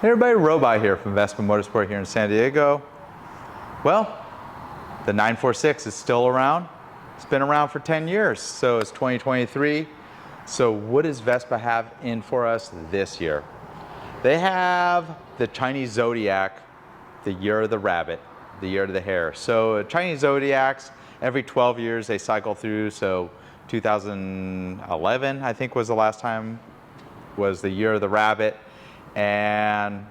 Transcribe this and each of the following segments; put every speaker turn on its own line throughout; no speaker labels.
Hey everybody, Robot here from Vespa Motorsport here in San Diego. Well, the 946 is still around. It's been around for 10 years, so it's 2023. So what does Vespa have in for us this year? They have the Chinese Zodiac, the year of the rabbit, the year of the hare. So Chinese Zodiacs, every 12 years they cycle through. So 2011, I think was the last time, was the year of the rabbit. And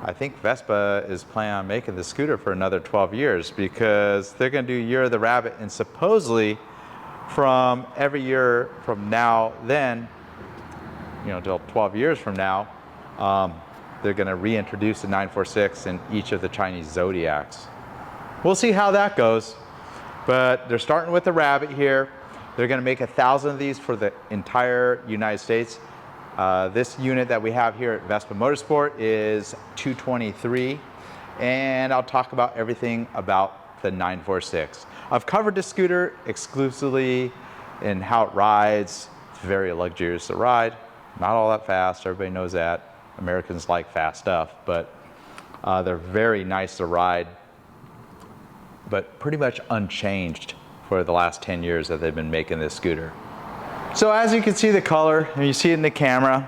I think Vespa is planning on making the scooter for another 12 years because they're going to do Year of the Rabbit, and supposedly from every year from now then, you know, till 12 years from now, they're going to reintroduce the 946 in each of the Chinese Zodiacs. We'll see how that goes, but they're starting with the rabbit here. They're going to make 1,000 of these for the entire United States. This unit that we have here at Vespa Motorsport is 223, and I'll talk about everything about the 946. I've covered the scooter exclusively in how it rides. It's very luxurious to ride, not all that fast, everybody knows that. Americans like fast stuff, but they're very nice to ride, but pretty much unchanged for the last 10 years that they've been making this scooter. So as you can see the color, and you see it in the camera,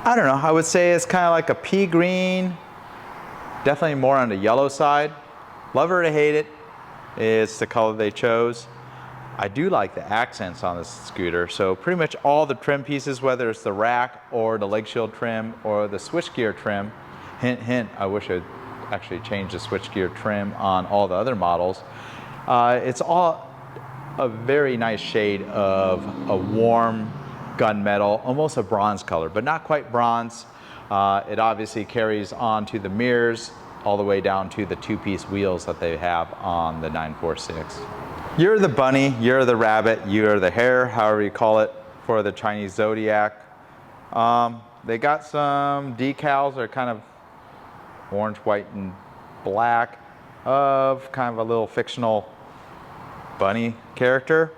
I don't know, I would say it's kind of like a pea green, definitely more on the yellow side. Love it or hate it, it's the color they chose. I do like the accents on this scooter, so pretty much all the trim pieces, whether it's the rack or the leg shield trim or the switchgear trim, hint hint, I wish I'd actually changed the switchgear trim on all the other models. It's all a very nice shade of a warm gunmetal, almost a bronze color, but not quite bronze. It obviously carries on to the mirrors, all the way down to the two-piece wheels that they have on the 946. Year of the bunny, year of the rabbit, year of the hare, however you call it, for the Chinese Zodiac. They got some decals, they're kind of orange, white, and black, of kind of a little fictional bunny character.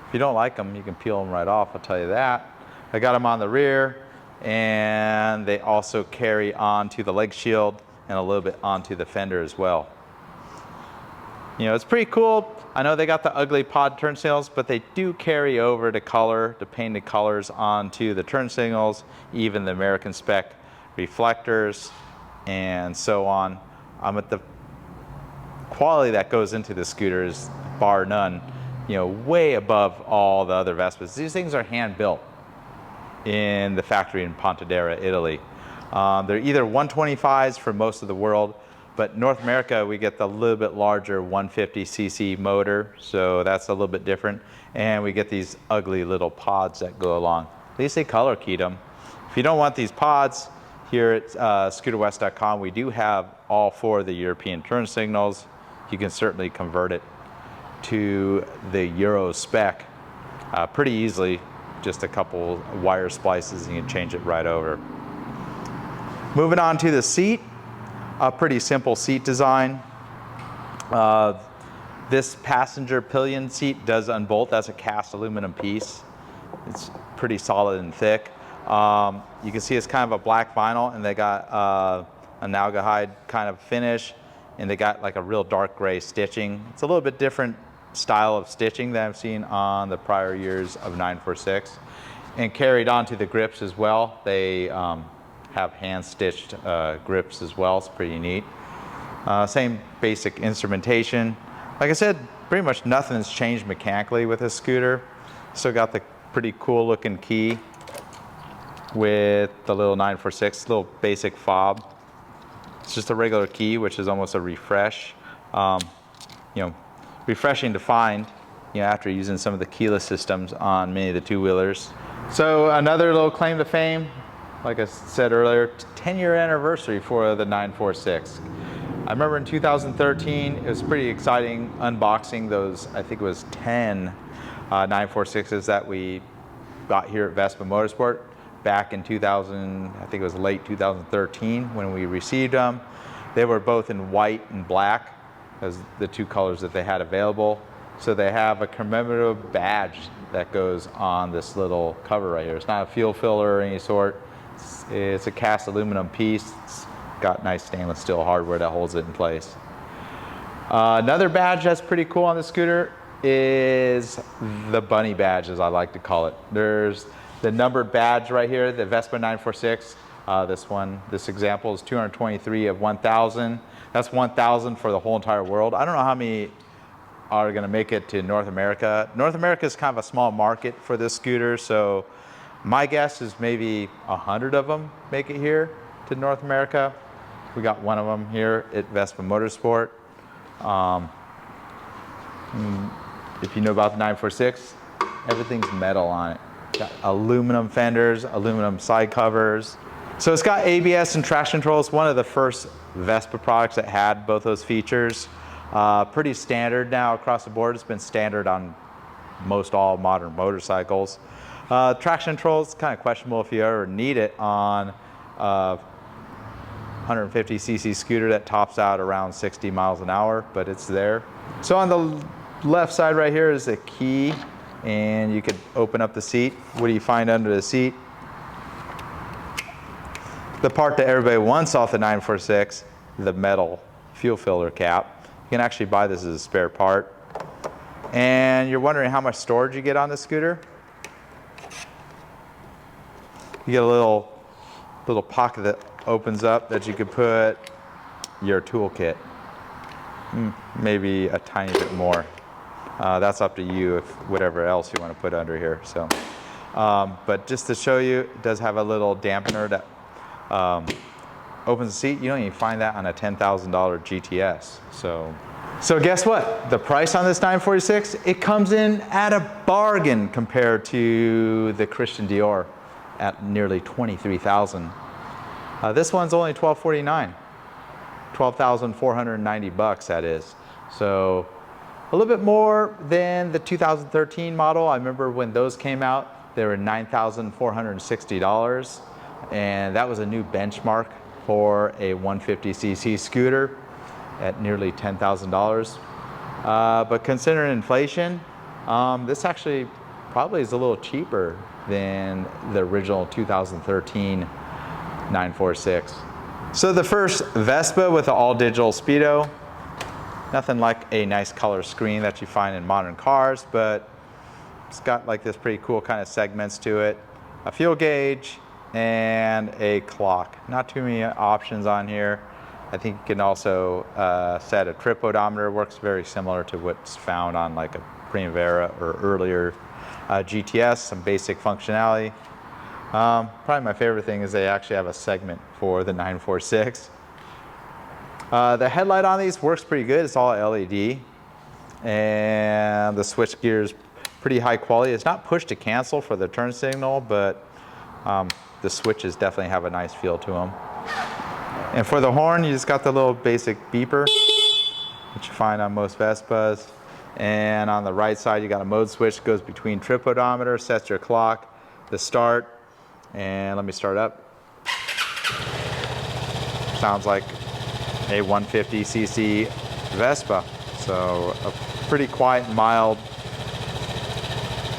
If you don't like them, you can peel them right off, I'll tell you that. I got them on the rear, and they also carry on to the leg shield and a little bit onto the fender as well. You know, it's pretty cool. I know they got the ugly pod turn signals, but they do carry over the color, the painted colors onto the turn signals, even the American spec reflectors, and so on. At the quality that goes into the scooter is bar none, you know, way above all the other Vespas. These things are hand built in the factory in Pontedera, Italy. They're either 125s for most of the world, but North America we get the little bit larger 150cc motor, so that's a little bit different. And we get these ugly little pods that go along. At least they color keyed them. If you don't want these pods, here at scooterwest.com we do have all four of the European turn signals. You can certainly convert it to the Euro spec pretty easily. Just a couple wire splices and you can change it right over. Moving on to the seat, a pretty simple seat design. This passenger pillion seat does unbolt. That's a cast aluminum piece. It's pretty solid and thick. You can see it's kind of a black vinyl, and they got an algahide kind of finish, and they got like a real dark gray stitching. It's a little bit different style of stitching that I've seen on the prior years of 946, and carried onto the grips as well. They have hand stitched grips as well. It's pretty neat. Same basic instrumentation. Like I said, pretty much nothing's changed mechanically with this scooter. Still got the pretty cool looking key with the little 946, little basic fob. It's just a regular key, which is almost a refresh. You know, refreshing to find, you know, after using some of the keyless systems on many of the two-wheelers. So another little claim to fame, like I said earlier, 10-year anniversary for the 946. I remember in 2013, it was pretty exciting unboxing those, I think it was 10 946s that we got here at Vespa Motorsport back in 2000, I think it was late 2013 when we received them. They were both in white and black as the two colors that they had available. So they have a commemorative badge that goes on this little cover right here. It's not a fuel filler or any sort. It's a cast aluminum piece. It's got nice stainless steel hardware that holds it in place. Another badge that's pretty cool on the scooter is the bunny badge, as I like to call it. There's the numbered badge right here, the Vespa 946. This example is 223 of 1,000. That's 1,000 for the whole entire world. I don't know how many are going to make it to North America. North America is kind of a small market for this scooter, so my guess is maybe 100 of them make it here to North America. We got one of them here at Vespa Motorsport. If you know about the 946, everything's metal on it. Got aluminum fenders, aluminum side covers. So it's got ABS and traction control. It's one of the first Vespa products that had both those features. Pretty standard now across the board. It's been standard on most all modern motorcycles. Traction control is kind of questionable if you ever need it on a 150cc scooter that tops out around 60 miles an hour, but it's there. So on the left side right here is a key, and you could open up the seat. What do you find under the seat? The part that everybody wants off the 946, the metal fuel filler cap. You can actually buy this as a spare part. And you're wondering how much storage you get on this scooter? You get a little pocket that opens up that you could put your toolkit. Maybe a tiny bit more. That's up to you, if whatever else you want to put under here. So, but just to show you, it does have a little dampener that opens the seat. You don't even find that on a $10,000 GTS. So guess what? The price on this 946, it comes in at a bargain compared to the Christian Dior at nearly $23,000. This one's only $1,249, $12,490 that is. So a little bit more than the 2013 model. I remember when those came out, they were $9,460, and that was a new benchmark for a 150cc scooter at nearly $10,000. But considering inflation, this actually probably is a little cheaper than the original 2013 946. So the first Vespa with an all-digital speedo. Nothing like a nice color screen that you find in modern cars, but it's got like this pretty cool kind of segments to it. A fuel gauge and a clock. Not too many options on here. I think you can also set a trip odometer. Works very similar to what's found on like a Primavera or earlier GTS, some basic functionality. Probably my favorite thing is they actually have a segment for the 946. The headlight on these works pretty good. It's all LED, and the switch gear is pretty high quality. It's not push to cancel for the turn signal, but the switches definitely have a nice feel to them. And for the horn, you just got the little basic beeper that you find on most Vespas. And on the right side, you got a mode switch that goes between trip odometer, sets your clock, the start, and let me start up. Sounds like a 150cc Vespa. So a pretty quiet and mild,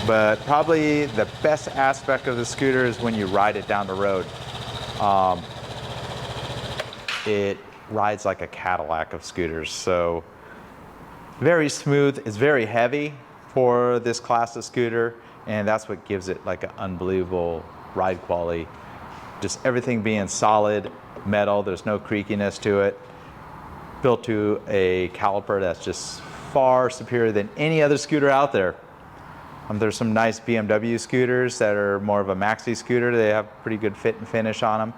but probably the best aspect of the scooter is when you ride it down the road. It rides like a Cadillac of scooters. So very smooth. It's very heavy for this class of scooter, and that's what gives it like an unbelievable ride quality. Just everything being solid metal. There's no creakiness to it. Built to a caliper that's just far superior than any other scooter out there. There's some nice BMW scooters that are more of a maxi scooter. They have pretty good fit and finish on them.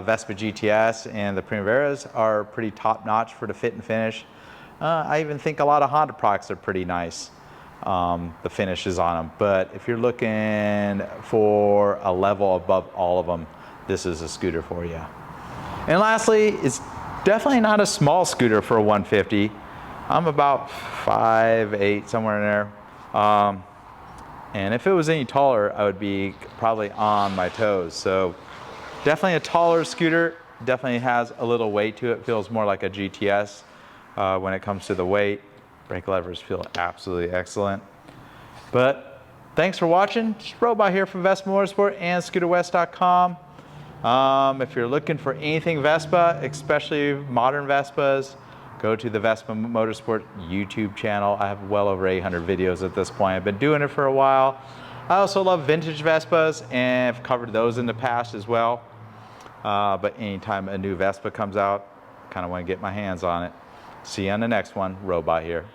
Vespa GTS and the Primaveras are pretty top notch for the fit and finish. I even think a lot of Honda products are pretty nice, the finishes on them. But if you're looking for a level above all of them, this is a scooter for you. And lastly, it's definitely not a small scooter for a 150. I'm about 5'8", somewhere in there. And if it was any taller, I would be probably on my toes. So definitely a taller scooter. Definitely has a little weight to it. Feels more like a GTS when it comes to the weight. Brake levers feel absolutely excellent. But thanks for watching. Just Robot here from Vespa Motorsport and ScooterWest.com. If you're looking for anything Vespa, especially modern Vespas, go to the Vespa Motorsport YouTube channel. I have well over 800 videos at this point. I've been doing it for a while. I also love vintage Vespas and I've covered those in the past as well. But anytime a new Vespa comes out, kind of want to get my hands on it. See you on the next one. Robot here.